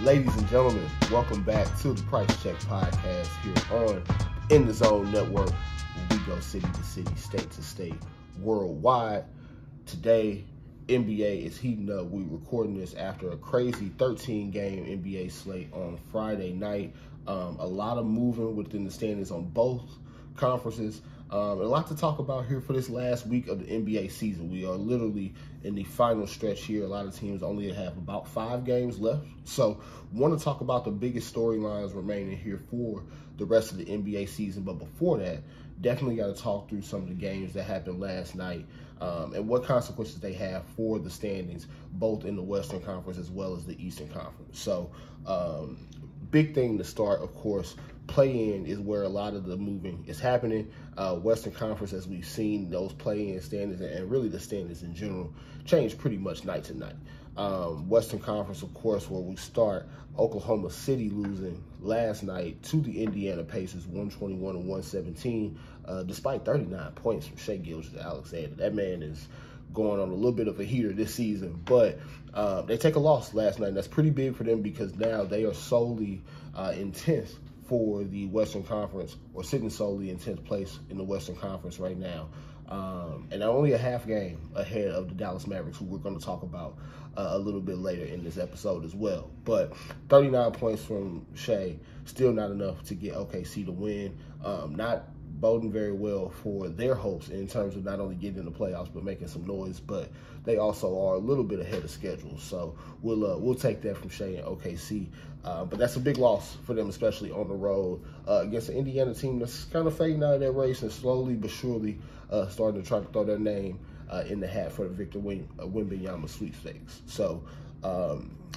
Ladies and gentlemen, welcome back to the Price Check Podcast here on In the Zone Network, where we go city to city, state to state, worldwide. Today, NBA is heating up. We're recording this after a crazy 13-game NBA slate on Friday night. A lot of moving within the standings on both conferences. A lot to talk about here for this last week of the NBA season. We are literally in the final stretch here. A lot of teams only have about 5 games left. So want to talk about the biggest storylines remaining here for the rest of the NBA season. But before that, definitely got to talk through some of the games that happened last night and what consequences they have for the standings, both in the Western Conference as well as the Eastern Conference. So big thing to start, of course, play-in is where a lot of the moving is happening. Western Conference, as we've seen, those play-in standings and really the standings in general change pretty much night to night. Western Conference, of course, where we start, Oklahoma City losing last night to the Indiana Pacers, 121-117, despite 39 points from Shai Gilgeous-Alexander. That man is going on a little bit of a heater this season, but they take a loss last night, and that's pretty big for them because now they are solely in 10th for the Western Conference, or sitting solely in 10th place in the Western Conference right now. And only a half game ahead of the Dallas Mavericks, who we're going to talk about a little bit later in this episode as well. But 39 points from Shai, still not enough to get OKC to win. Not boding very well for their hopes in terms of not only getting in the playoffs but making some noise, but they also are a little bit ahead of schedule. So we'll take that from Shai and OKC. But that's a big loss for them, especially on the road against an Indiana team that's kind of fading out of their race and slowly but surely starting to try to throw their name in the hat for the Victor Wembanyama sweepstakes. So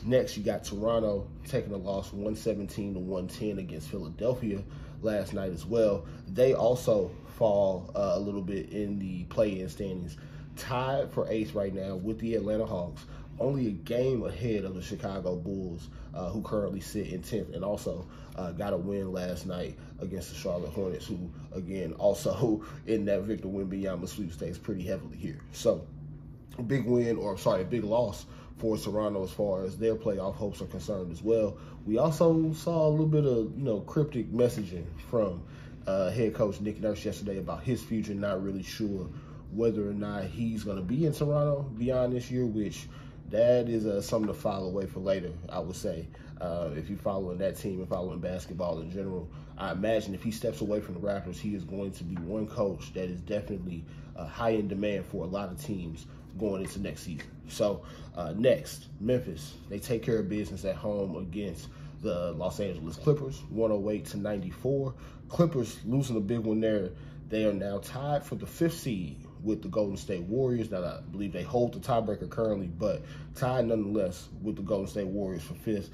next, you got Toronto taking a loss 117-110 against Philadelphia last night as well. They also fall a little bit in the play-in standings, tied for 8th right now with the Atlanta Hawks, only a game ahead of the Chicago Bulls, who currently sit in 10th, and also got a win last night against the Charlotte Hornets, who, again, also in that Victor Wembanyama sweepstakes pretty heavily here. So a big loss for Toronto as far as their playoff hopes are concerned as well. We also saw a little bit of, cryptic messaging from head coach Nick Nurse yesterday about his future, not really sure whether or not he's going to be in Toronto beyond this year, which that is something to file away for later, I would say. If you're following that team and following basketball in general, I imagine if he steps away from the Raptors, he is going to be one coach that is definitely high in demand for a lot of teams going into next season. So next, Memphis, they take care of business at home against the Los Angeles Clippers, 108-94. Clippers losing a big one there. They are now tied for the 5th seed with the Golden State Warriors. Now, I believe they hold the tiebreaker currently, but tied nonetheless with the Golden State Warriors for 5th.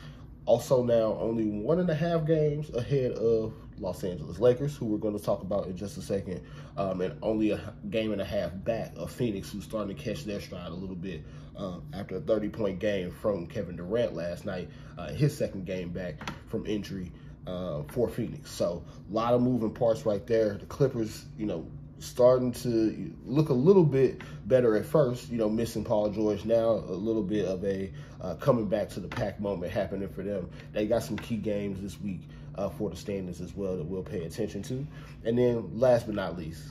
Also now only 1.5 games ahead of Los Angeles Lakers, who we're going to talk about in just a second, and only a game and a half back of Phoenix, who's starting to catch their stride a little bit after a 30-point game from Kevin Durant last night, his second game back from injury for Phoenix. So a lot of moving parts right there. The Clippers, starting to look a little bit better at first, missing Paul George. Now a little bit of a coming back to the pack moment happening for them. They got some key games this week for the standings as well that we'll pay attention to. And then last but not least,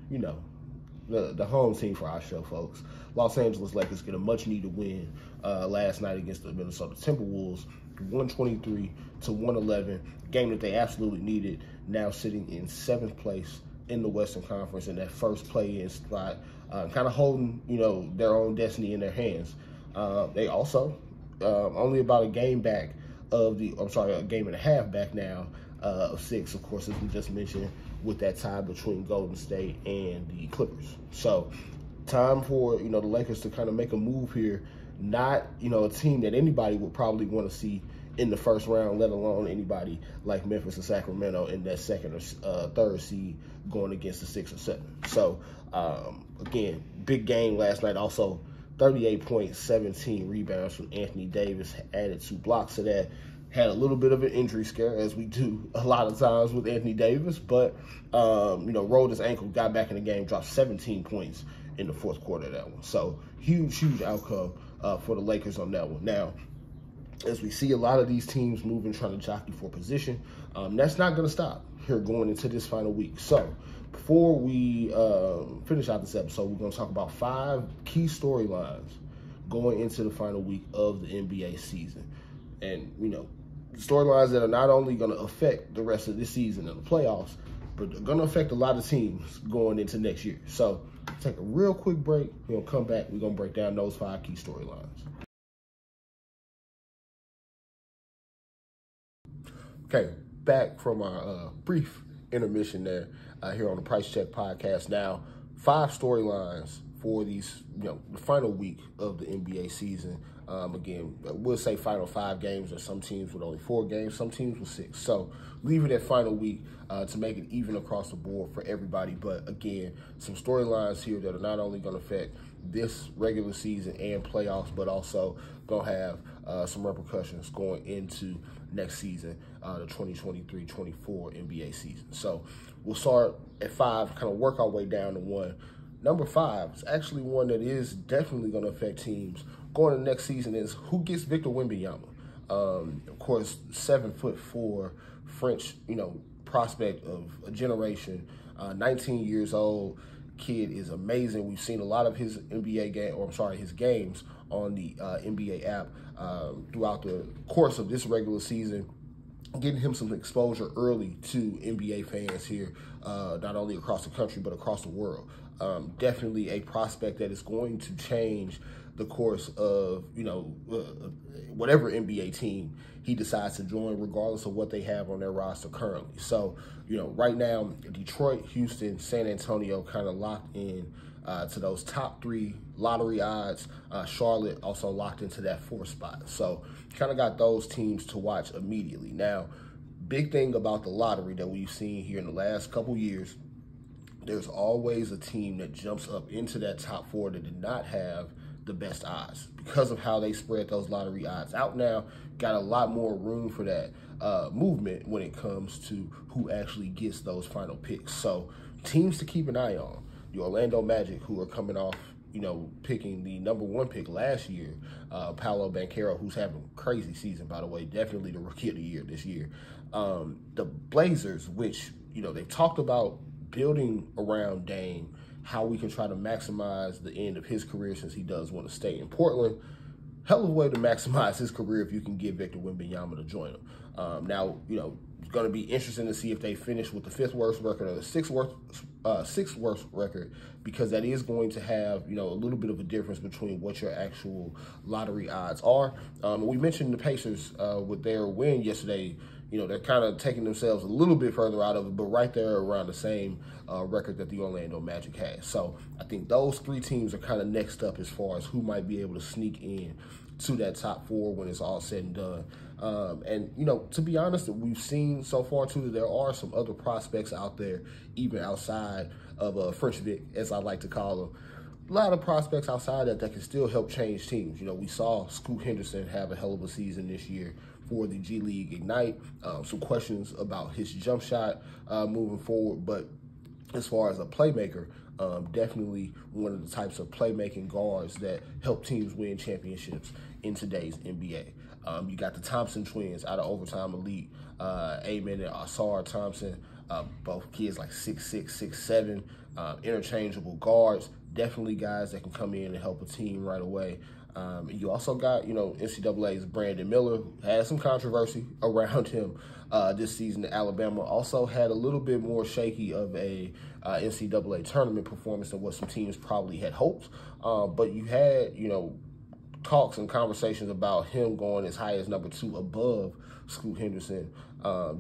the home team for our show, folks. Los Angeles Lakers get a much-needed win last night against the Minnesota Timberwolves, 123-111, game that they absolutely needed, now sitting in 7th place in the Western Conference in that first play-in spot, kind of holding, their own destiny in their hands. They also only about a game and a half back now of 6, of course, as we just mentioned, with that tie between Golden State and the Clippers. So time for, the Lakers to kind of make a move here. Not, a team that anybody would probably want to see in the first round, let alone anybody like Memphis or Sacramento in that 2nd or 3rd seed going against the 6 or 7. So, again, big game last night. Also, 38 points, 17 rebounds from Anthony Davis, added 2 blocks to that. Had a little bit of an injury scare, as we do a lot of times with Anthony Davis, but, rolled his ankle, got back in the game, dropped 17 points in the 4th quarter of that one. So, huge outcome for the Lakers on that one. Now, as we see a lot of these teams moving, trying to jockey for position. That's not going to stop here going into this final week. So before we finish out this episode, we're going to talk about 5 key storylines going into the final week of the NBA season. And, storylines that are not only going to affect the rest of this season and the playoffs, but they're going to affect a lot of teams going into next year. So take a real quick break. We'll come back. We're going to break down those 5 key storylines. Okay, back from our brief intermission there here on the Price Check podcast. Now, 5 storylines for these, the final week of the NBA season. Again, we'll say final 5 games. There's some teams with only 4 games, some teams with 6. So leave it at final week to make it even across the board for everybody. But again, some storylines here that are not only going to affect this regular season and playoffs, but also going to have some repercussions going into next season, the 2023-24 NBA season. So we'll start at 5, kind of work our way down to 1. Number 5 is actually one that is definitely going to affect teams going to next season is who gets Victor Wembanyama. Of course, 7'4" French, prospect of a generation, 19 years old. Kid is amazing. We've seen a lot of his his games on the NBA app throughout the course of this regular season, getting him some exposure early to NBA fans here, not only across the country, but across the world. Definitely a prospect that is going to change the course of, whatever NBA team he decides to join, regardless of what they have on their roster currently. So, right now, Detroit, Houston, San Antonio kind of locked in to those top 3 lottery odds. Charlotte also locked into that 4th spot. So, kind of got those teams to watch immediately. Now, big thing about the lottery that we've seen here in the last couple years, there's always a team that jumps up into that top 4 that did not have the best odds because of how they spread those lottery odds out now. Got a lot more room for that movement when it comes to who actually gets those final picks. So teams to keep an eye on. The Orlando Magic, who are coming off, picking the number 1 pick last year, Paolo Banchero, who's having a crazy season, by the way, definitely the rookie of the year this year. The Blazers, which, they've talked about building around Dame, how we can try to maximize the end of his career since he does want to stay in Portland. Hell of a way to maximize his career if you can get Victor Wembanyama to join him. Now, it's going to be interesting to see if they finish with the 5th worst record or the 6th worst record, because that is going to have, a little bit of a difference between what your actual lottery odds are. We mentioned the Pacers with their win yesterday. They're kind of taking themselves a little bit further out of it, but right there around the same record that the Orlando Magic has. So I think those 3 teams are kind of next up as far as who might be able to sneak in to that top 4 when it's all said and done. And, to be honest, we've seen so far, too, that there are some other prospects out there, even outside of French Vic, as I like to call them. A lot of prospects outside that can still help change teams. We saw Scoot Henderson have a hell of a season this year for the G League Ignite. Some questions about his jump shot moving forward, but as far as a playmaker, definitely one of the types of playmaking guards that help teams win championships in today's NBA. You got the Thompson twins out of Overtime Elite, Amen and Asar Thompson, both kids like 6'6", 6'7", interchangeable guards, definitely guys that can come in and help a team right away. You also got, NCAA's Brandon Miller, who had some controversy around him this season at Alabama. Also had a little bit more shaky of a NCAA tournament performance than what some teams probably had hoped. But you had, talks and conversations about him going as high as number 2 above Scoot Henderson,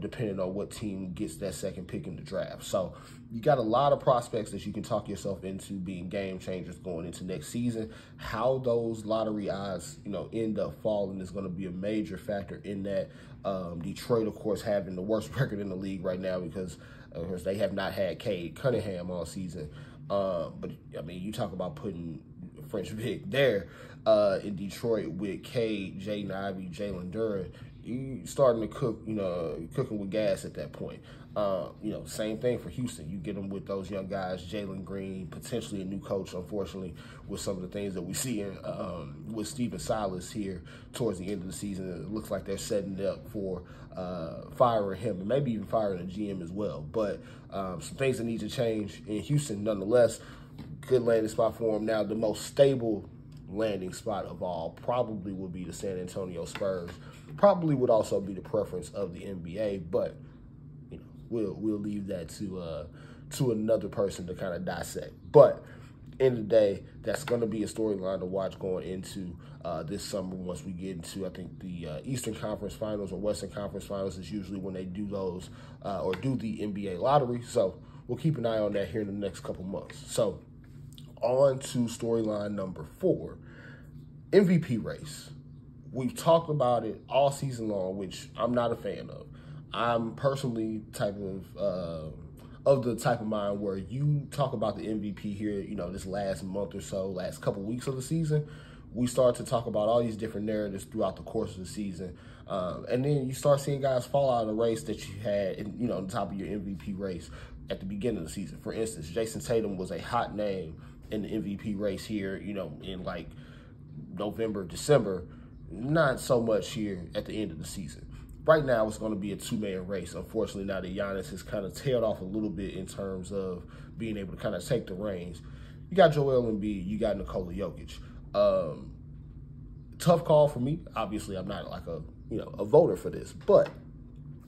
depending on what team gets that 2nd pick in the draft. So you got a lot of prospects that you can talk yourself into being game changers going into next season. How those lottery odds, end up falling is going to be a major factor in that. Detroit, of course, having the worst record in the league right now because they have not had Cade Cunningham all season. But, you talk about putting French Vic there in Detroit with Cade, Jaden Ivey, Jalen Duren. you starting to cook, cooking with gas at that point. Same thing for Houston. You get them with those young guys, Jalen Green, potentially a new coach, unfortunately, with some of the things that we see with Stephen Silas here towards the end of the season. It looks like they're setting it up for firing him and maybe even firing the GM as well. But some things that need to change in Houston nonetheless. Good landing spot for him. Now, the most stable landing spot of all probably would be the San Antonio Spurs. Probably would also be the preference of the NBA, but we'll leave that to another person to kind of dissect. But end of the day, that's going to be a storyline to watch going into this summer. Once we get into, I think, the Eastern Conference Finals or Western Conference Finals is usually when they do those or do the NBA lottery. So we'll keep an eye on that here in the next couple months. So on to storyline number 4, MVP race. We've talked about it all season long, which I'm not a fan of. I'm personally of the type of mind where you talk about the MVP here, this last month or so, last couple weeks of the season, we start to talk about all these different narratives throughout the course of the season. And then you start seeing guys fall out of the race that you had, on the top of your MVP race at the beginning of the season. For instance, Jason Tatum was a hot name in the MVP race here, in like November, December, not so much here at the end of the season. Right now, it's going to be a two-man race. Unfortunately, now that Giannis has kind of tailed off a little bit in terms of being able to kind of take the reins. You got Joel Embiid, you got Nikola Jokic. Tough call for me. Obviously, I'm not like a voter for this, but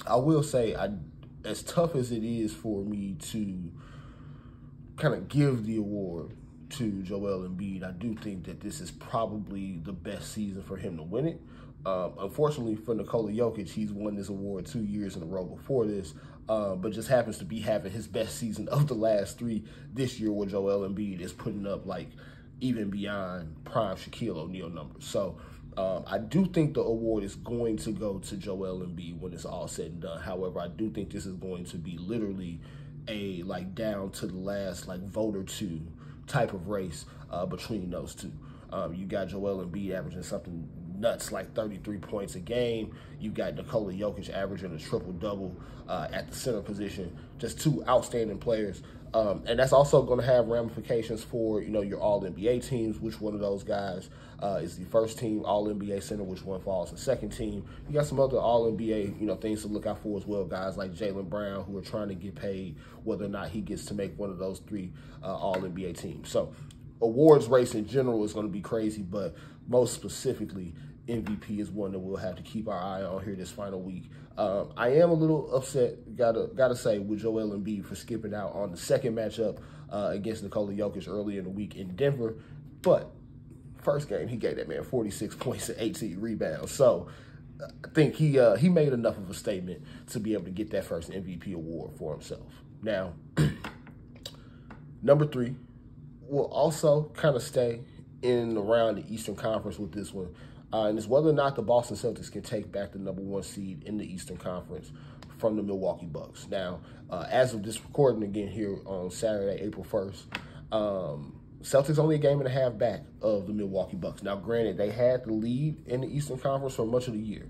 I will say, as tough as it is for me to kind of give the award to Joel Embiid, I do think that this is probably the best season for him to win it. Unfortunately for Nikola Jokic, he's won this award 2 years in a row before this, but just happens to be having his best season of the last 3 this year, where Joel Embiid is putting up like even beyond prime Shaquille O'Neal numbers. So I do think the award is going to go to Joel Embiid when it's all said and done. However, I do think this is going to be literally a down to the last vote or two type of race between those two. You got Joel Embiid averaging something nuts like 33 points a game. You got Nikola Jokic averaging a triple-double at the center position. Just 2 outstanding players. And that's also going to have ramifications for, your All-NBA teams. Which one of those guys is the first team All-NBA center? Which one falls the second team? You got some other All-NBA, things to look out for as well. Guys like Jaylen Brown, who are trying to get paid, whether or not he gets to make one of those 3 All-NBA teams. So awards race in general is going to be crazy, but most specifically, MVP is one that we'll have to keep our eye on here this final week. I am a little upset, gotta say, with Joel Embiid for skipping out on the second matchup against Nikola Jokic earlier in the week in Denver. But first game, he gave that man 46 points and 18 rebounds. So I think he made enough of a statement to be able to get that first MVP award for himself. Now, number 3 will also kind of stay in and around the Eastern Conference with this one. And it's whether or not the Boston Celtics can take back the number 1 seed in the Eastern Conference from the Milwaukee Bucks. Now, as of this recording again here on Saturday, April 1st, Celtics only a game and a half back of the Milwaukee Bucks. Now, granted, they had the lead in the Eastern Conference for much of the year.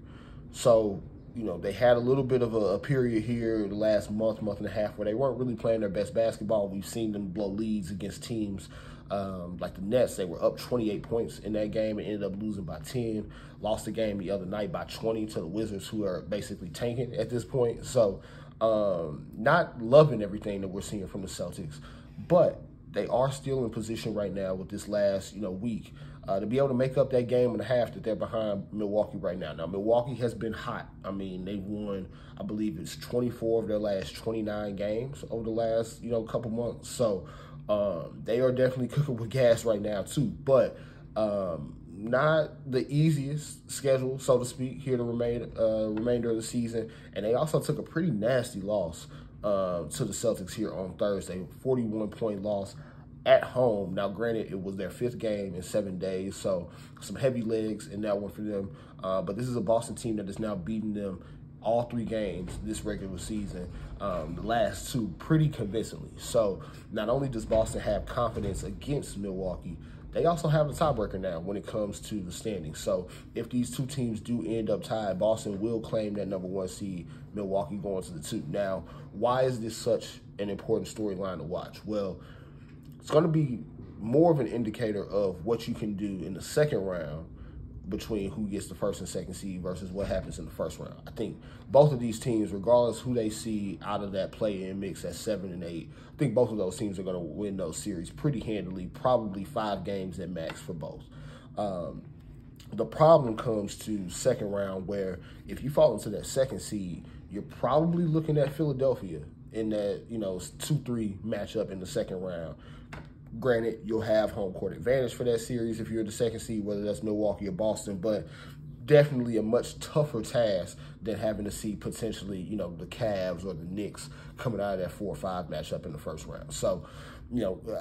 So, they had a little bit of a period here the last month and a half where they weren't really playing their best basketball. We've seen them blow leads against teams like the Nets. They were up 28 points in that game and ended up losing by 10. Lost the game the other night by 20 to the Wizards, who are basically tanking at this point. So not loving everything that we're seeing from the Celtics, but they are still in position right now with this last week to be able to make up that game and a half that they're behind Milwaukee right now. Now, Milwaukee has been hot. I mean, they've won, I believe it's 24 of their last 29 games over the last, couple months. So they are definitely cooking with gas right now, too. But not the easiest schedule, so to speak, here the remainder of the season. And they also took a pretty nasty loss to the Celtics here on Thursday, 41-point loss at home. Now, granted, it was their 5th game in 7 days, so some heavy legs in that one for them. But this is a Boston team that is now beating them all 3 games this regular season, the last 2 pretty convincingly. So not only does Boston have confidence against Milwaukee, they also have the tiebreaker now when it comes to the standings. So if these two teams do end up tied, Boston will claim that number 1 seed, Milwaukee going to the 2. Now, why is this such an important storyline to watch? Well, it's going to be more of an indicator of what you can do in the second round between who gets the 1st and 2nd seed versus what happens in the 1st round. I think both of these teams, regardless who they see out of that play-in mix at 7 and 8, I think both of those teams are going to win those series pretty handily, probably 5 games at max for both. The problem comes to second round, where if you fall into that 2nd seed, you're probably looking at Philadelphia in that 2-3 matchup in the 2nd round. Granted, you'll have home court advantage for that series if you're the 2nd seed, whether that's Milwaukee or Boston, but definitely a much tougher task than having to see potentially, the Cavs or the Knicks coming out of that 4-5 matchup in the 1st round. So,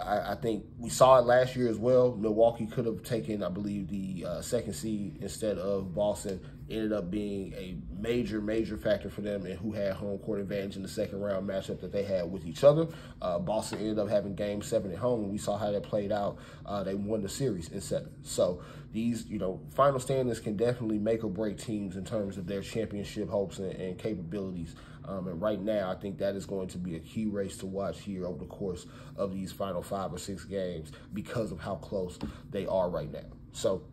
I think we saw it last year as well. Milwaukee could have taken, I believe, the 2nd seed instead of Boston. Ended up being a major factor for them, and who had home court advantage in the 2nd round matchup that they had with each other. Boston ended up having Game 7 at home, and we saw how that played out. They won the series in 7. So these, final standings can definitely make or break teams in terms of their championship hopes and capabilities. And right now, I think that is going to be a key race to watch here over the course of these final 5 or 6 games because of how close they are right now. So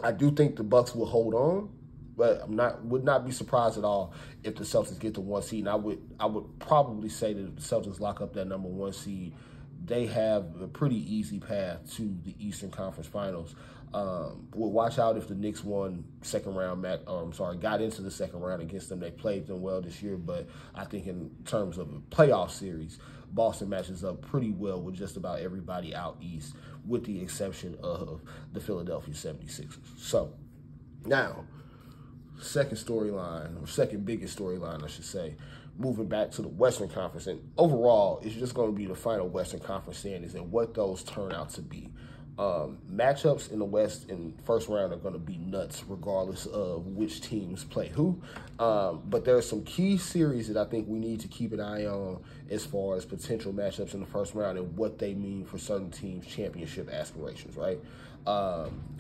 I do think the Bucks will hold on, but would not be surprised at all if the Celtics get the 1 seed. And I would probably say that if the Celtics lock up that number 1 seed, they have a pretty easy path to the Eastern Conference Finals. We'll watch out if the Knicks got into the 2nd round against them. They played them well this year, but I think in terms of a playoff series, Boston matches up pretty well with just about everybody out east, with the exception of the Philadelphia 76ers. So now, second biggest storyline, I should say, moving back to the Western Conference. And overall, it's just going to be the final Western Conference standings and what those turn out to be. Matchups in the West in 1st round are going to be nuts regardless of which teams play who. But there are some key series that I think we need to keep an eye on as far as potential matchups in the 1st round and what they mean for certain teams' championship aspirations, right?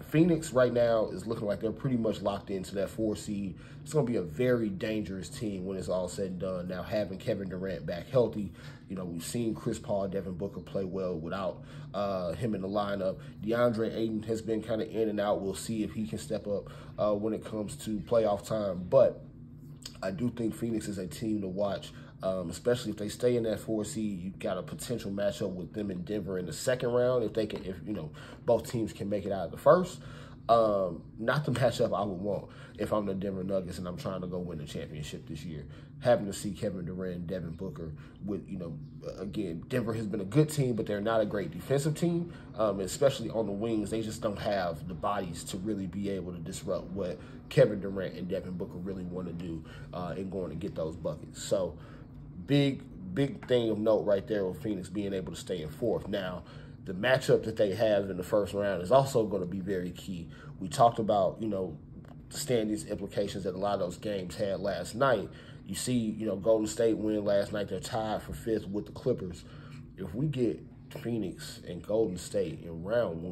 Phoenix right now is looking like they're pretty much locked into that 4 seed. It's going to be a very dangerous team when it's all said and done. Now, having Kevin Durant back healthy, we've seen Chris Paul, Devin Booker play well without him in the lineup. DeAndre Ayton has been kind of in and out. We'll see if he can step up when it comes to playoff time. But I do think Phoenix is a team to watch. Especially if they stay in that 4 seed, you've got a potential matchup with them in Denver in the 2nd round. If both teams can make it out of the 1st. Not the matchup I would want if I'm the Denver Nuggets and I'm trying to go win the championship this year. Having to see Kevin Durant and Devin Booker with, again, Denver has been a good team, but they're not a great defensive team. Especially on the wings, they just don't have the bodies to really be able to disrupt what Kevin Durant and Devin Booker really want to do in going to get those buckets. So, big thing of note right there with Phoenix being able to stay in 4th. Now, the matchup that they have in the 1st round is also going to be very key. We talked about, the standings implications that a lot of those games had last night. You see, Golden State win last night. They're tied for 5th with the Clippers. If we get Phoenix and Golden State in round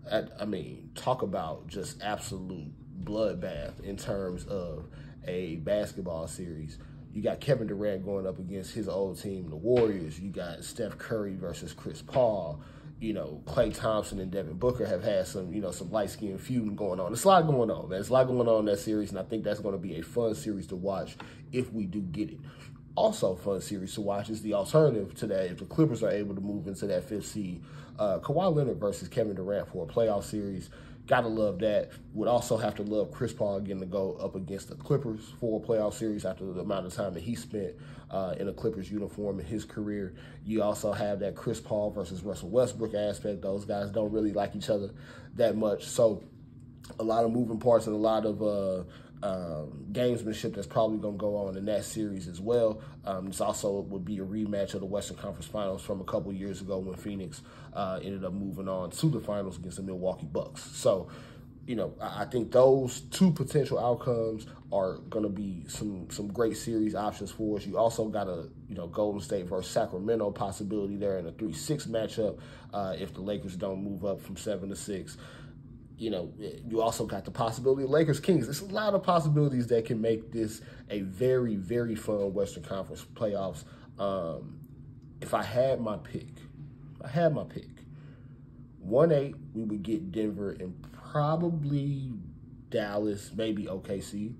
1, talk about just absolute bloodbath in terms of a basketball series. You got Kevin Durant going up against his old team, the Warriors. You got Steph Curry versus Chris Paul. Klay Thompson and Devin Booker have had some, some light-skinned feuding going on. There's a lot going on, man. There's a lot going on in that series, and I think that's going to be a fun series to watch if we do get it. Also fun series to watch is the alternative to that. If the Clippers are able to move into that 5th seed, Kawhi Leonard versus Kevin Durant for a playoff series. Gotta love that. Would also have to love Chris Paul again to go up against the Clippers for a playoff series after the amount of time that he spent in a Clippers uniform in his career. You also have that Chris Paul versus Russell Westbrook aspect. Those guys don't really like each other that much. So a lot of moving parts and a lot of gamesmanship that's probably going to go on in that series as well. This also would be a rematch of the Western Conference Finals from a couple years ago when Phoenix ended up moving on to the finals against the Milwaukee Bucks. So I think those two potential outcomes are going to be some great series options for us. You also got a Golden State versus Sacramento possibility there in a 3-6 matchup if the Lakers don't move up from 7-6. You also got the possibility of Lakers Kings. There's a lot of possibilities that can make this a very, very fun Western Conference playoffs. If I had my pick, 1-8, we would get Denver and probably Dallas, maybe OKC.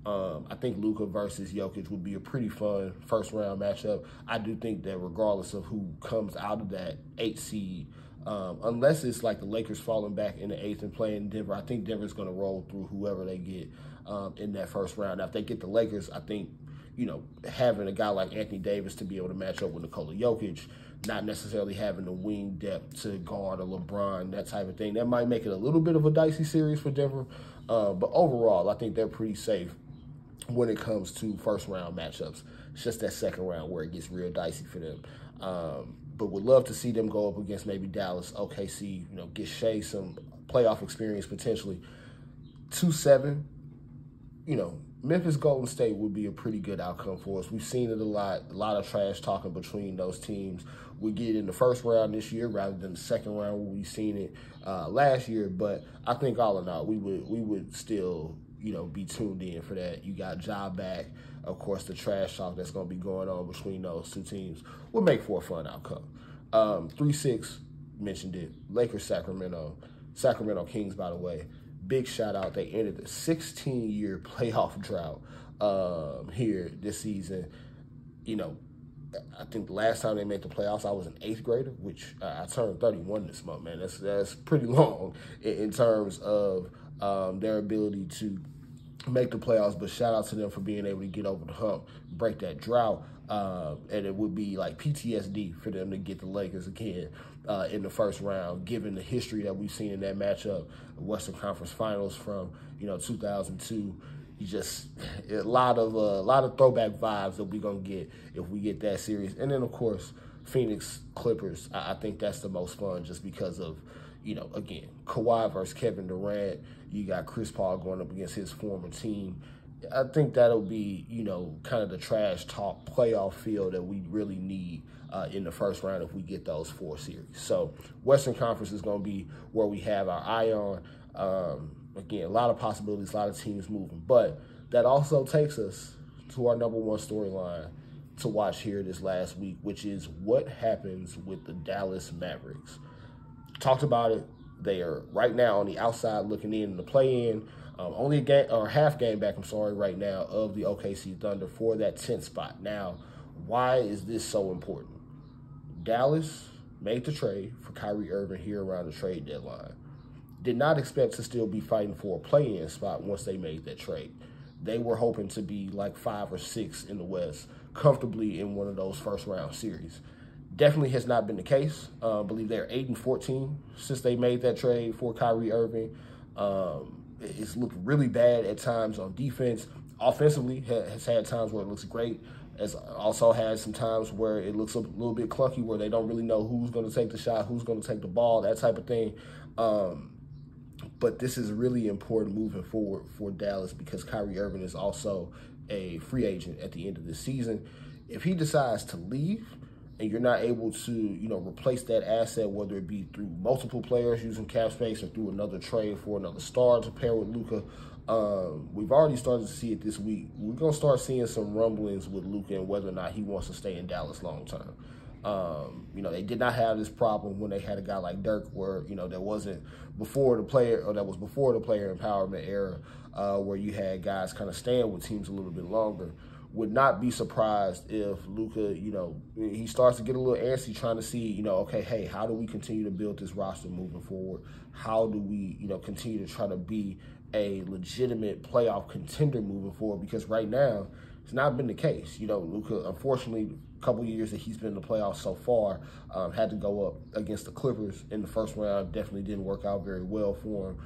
I think Luka versus Jokic would be a pretty fun first-round matchup. I do think that regardless of who comes out of that 8 seed, unless it's like the Lakers falling back in the 8th and playing Denver, I think Denver's going to roll through whoever they get in that first round. Now, if they get the Lakers, I think, having a guy like Anthony Davis to be able to match up with Nikola Jokic, not necessarily having the wing depth to guard a LeBron, that type of thing, that might make it a little bit of a dicey series for Denver. But overall, I think they're pretty safe when it comes to first-round matchups. It's just that second round where it gets real dicey for them. But would love to see them go up against maybe Dallas, OKC, get Shea some playoff experience potentially. 2-7, Memphis Golden State would be a pretty good outcome for us. We've seen it a lot of trash talking between those teams. We get it in the first round this year rather than the second round where we've seen it last year. But I think all in all, we would still, be tuned in for that. You got Ja back. Of course, the trash talk that's going to be going on between those two teams will make for a fun outcome. 3-6, mentioned it. Lakers, Sacramento Kings, by the way. Big shout out. They ended the 16-year playoff drought here this season. I think the last time they made the playoffs, I was an 8th grader, which I turned 31 this month, man. That's pretty long in terms of their ability to make the playoffs, but shout out to them for being able to get over the hump, break that drought, and it would be like PTSD for them to get the Lakers again in the first round, given the history that we've seen in that matchup, Western Conference Finals from 2002. A lot of throwback vibes that we're gonna get if we get that series, and then of course Phoenix Clippers. I think that's the most fun just because of again, Kawhi versus Kevin Durant. You got Chris Paul going up against his former team. I think that'll be, kind of the trash talk playoff feel that we really need in the first round if we get those 4 series. So Western Conference is going to be where we have our eye on. Again, a lot of possibilities, a lot of teams moving. But that also takes us to our number one storyline to watch here this last week, which is what happens with the Dallas Mavericks. Talked about it. They are right now on the outside looking in the play-in. Only a game or half game back, right now, of the OKC Thunder for that 10th spot. Now, why is this so important? Dallas made the trade for Kyrie Irving here around the trade deadline. Did not expect to still be fighting for a play-in spot once they made that trade. They were hoping to be like 5 or 6 in the West, comfortably in one of those first-round series. Definitely has not been the case. I believe they're 8-14 since they made that trade for Kyrie Irving. It's looked really bad at times on defense. Offensively, has had times where it looks great. Has also had some times where it looks a little bit clunky, where they don't really know who's going to take the shot, who's going to take the ball, that type of thing. But this is really important moving forward for Dallas because Kyrie Irving is also a free agent at the end of this season. If he decides to leave, and you're not able to, replace that asset, whether it be through multiple players using cap space or through another trade for another star to pair with Luka, we've already started to see it this week. We're going to start seeing some rumblings with Luka and whether or not he wants to stay in Dallas long term. They did not have this problem when they had a guy like Dirk where, that wasn't before the player, or that was before the player empowerment era, where you had guys kind of staying with teams a little bit longer. Would not be surprised if Luka, he starts to get a little antsy trying to see, okay, hey, how do we continue to build this roster moving forward? How do we, continue to try to be a legitimate playoff contender moving forward? Because right now, it's not been the case. Luka, unfortunately, a couple years that he's been in the playoffs so far, had to go up against the Clippers in the first round. Definitely didn't work out very well for him.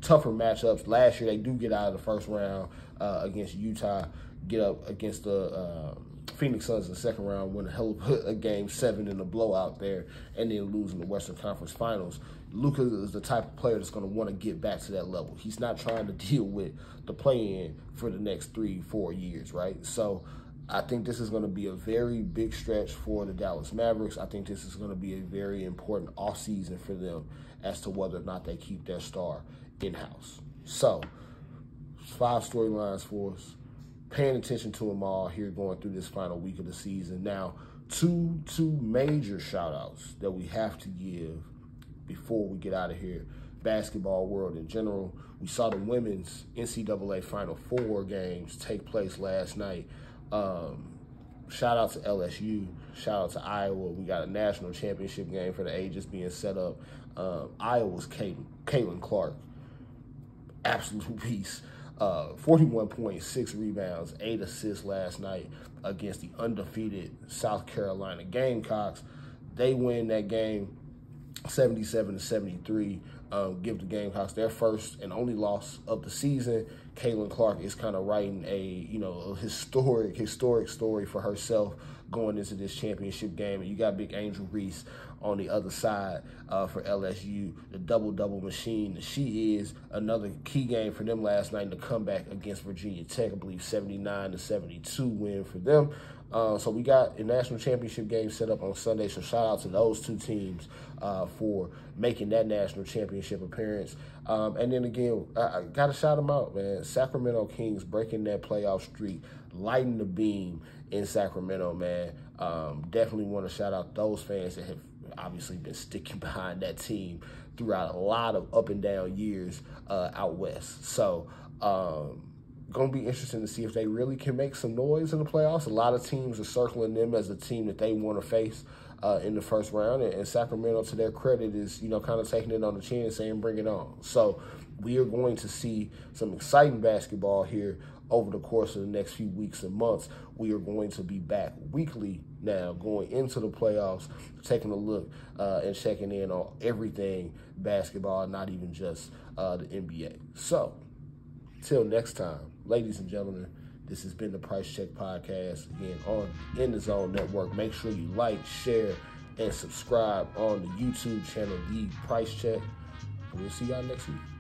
Tougher matchups. Last year, they do get out of the first round against Utah, get up against the Phoenix Suns in the second round win a hell of a game 7 in a blowout there, and then losing the Western Conference Finals. Luka is the type of player that's going to want to get back to that level. He's not trying to deal with the play-in for the next 3-4 years, right? So I think this is going to be a very big stretch for the Dallas Mavericks. I think this is going to be a very important offseason for them as to whether or not they keep their star in-house. So 5 storylines for us. Paying attention to them all here going through this final week of the season. Now, two major shout-outs that we have to give before we get out of here. Basketball world in general. We saw the women's NCAA Final Four games take place last night. Shout out to LSU. Shout out to Iowa. We got a national championship game for the ages being set up. Iowa's Caitlin Clark. Absolute beast. 41.6 rebounds, 8 assists last night against the undefeated South Carolina Gamecocks. They win that game 77-73. Give the Gamecocks their first and only loss of the season. Caitlin Clark is kind of writing a historic story for herself going into this championship game. And you got Big Angel Reese on the other side for LSU, the double-double machine that she is. Another key game for them last night in the comeback against Virginia Tech, I believe 79-72 win for them. So we got a national championship game set up on Sunday, so shout out to those two teams for making that national championship appearance. And then again, I got to shout them out, man. Sacramento Kings breaking that playoff streak, lighting the beam in Sacramento, man. Definitely want to shout out those fans that have obviously been sticking behind that team throughout a lot of up and down years out west. So, going to be interesting to see if they really can make some noise in the playoffs. A lot of teams are circling them as a team that they want to face in the first round. And Sacramento, to their credit, is, kind of taking it on the chin and saying, bring it on. So we are going to see some exciting basketball here over the course of the next few weeks and months. We are going to be back weekly now going into the playoffs, taking a look and checking in on everything basketball, not even just the NBA. So, till next time, ladies and gentlemen, this has been the Price Check Podcast, again, on In The Zone Network. Make sure you like, share, and subscribe on the YouTube channel, The Price Check. We'll see y'all next week.